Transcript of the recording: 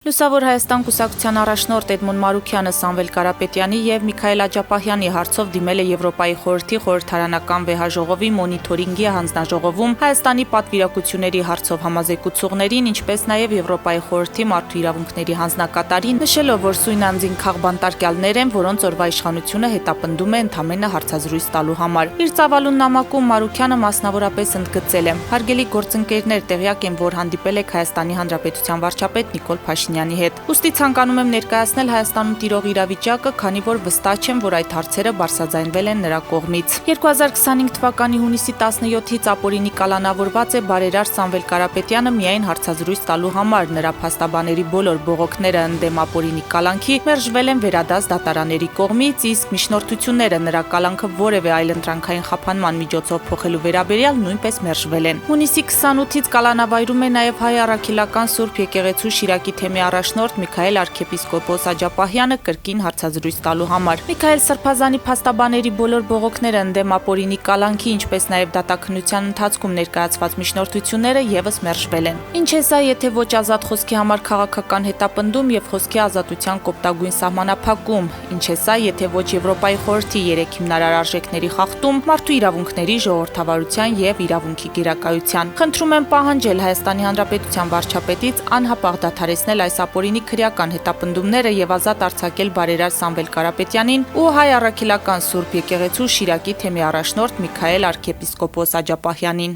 Լուսավոր Հայաստան կուսակցության առաջնորդ Էդմոն Մարուքյանը Սամվել Կարապետյանի եւ Միքայել Աջափահյանի հարցով դիմել է Եվրոպայի խորհրդի խորհրդարանական վեհաժողովի մոնիթորինգի հանձնաժողովում Հայաստանի պատվիրակությունների հարցով համազեկուցողներին, ինչպես նաեւ Եվրոպայի խորհրդի մարդու իրավունքների հանձնակատարին, նշելով, որ սույն անձին քաղբանտարկյալներ են, որոնց օրվա իշխանությունը հետապնդում է ընդամենը հարցազրույց տալու համար։ Իր ծավալուն նամակում Մարուքյանը մասնավորապես ընդգծել է. «Հարգելի գործընկերներ, տեղյակ եմ, որ հանդիպել եք Հայաստանի Հանրապետության վարչապետ Նիկոլ Փաշինյանի հետ։ Ուստի ցանկանում եմ ներկայացնել Հայաստանում տիրող իրավիճակը, քանի որ վստահ եմ, որ այդ հարցերը բարձրաձայնվել են նրա կողմից։ 2025 թվականի հունիսի 17-ից ապօրինի կալանավորված է բարերար Սամվել Կարապետյանը միայն հարցազրույց տալու համար։ Նրա փաստաբաների բոլոր բողոքները ընդդեմ ապօրինի կալանքի մերժվել են վերադաս դատարանների կողմից, իսկ միջնորդությունները նրա կալանքը որևէ այլընտրանքային խափանման միջոցով փոխելու վերաբերյալ նույնպես մերժվել են։ Հունիսի 28-ից կալանավայրում է նաև հայ առաքելական Սուրբ եկեղեցու Շիրակի թեմի առաջնորդ Միքայել arczepiskopos Աջափահյանը կրկին հարցազրույց տալու համար։ Միքայել Սրբազանի փաստաբաների բոլոր բողոքները ընդդեմ ապօրինի կալանքի, ինչպես նաև դատաքննության ընթացքում ներկայացված միջնորդությունները եւս մերժվել են։ Ինչ է սա, եթե ոչ ազատ խոսքի համար քաղաքական հետապնդում եւ խոսքի ազատության կոպտագույն սահմանափակում։ Ինչ է սա, եթե ոչ Եվրոպայի խորհրդի 3 հիմնարար արժեքների խախտում, մարդու իրավունքների, ժողովրդավարության եւ իրավունքի գերակայության։ Խնդրում եմ պահանջել Հայաստանի Հանրապետության վարչապետից անհապաղ դադարեցնել այս ապօրինի քրեական հետապնդումները եւ ազատ արձակել բարերար Սամվել Կարապետյանին ու հայ առաքելական Սուրբ եկեղեցու Շիրակի թեմի առաջնորդ Միքայել arczepiskopos Աջափահյանին։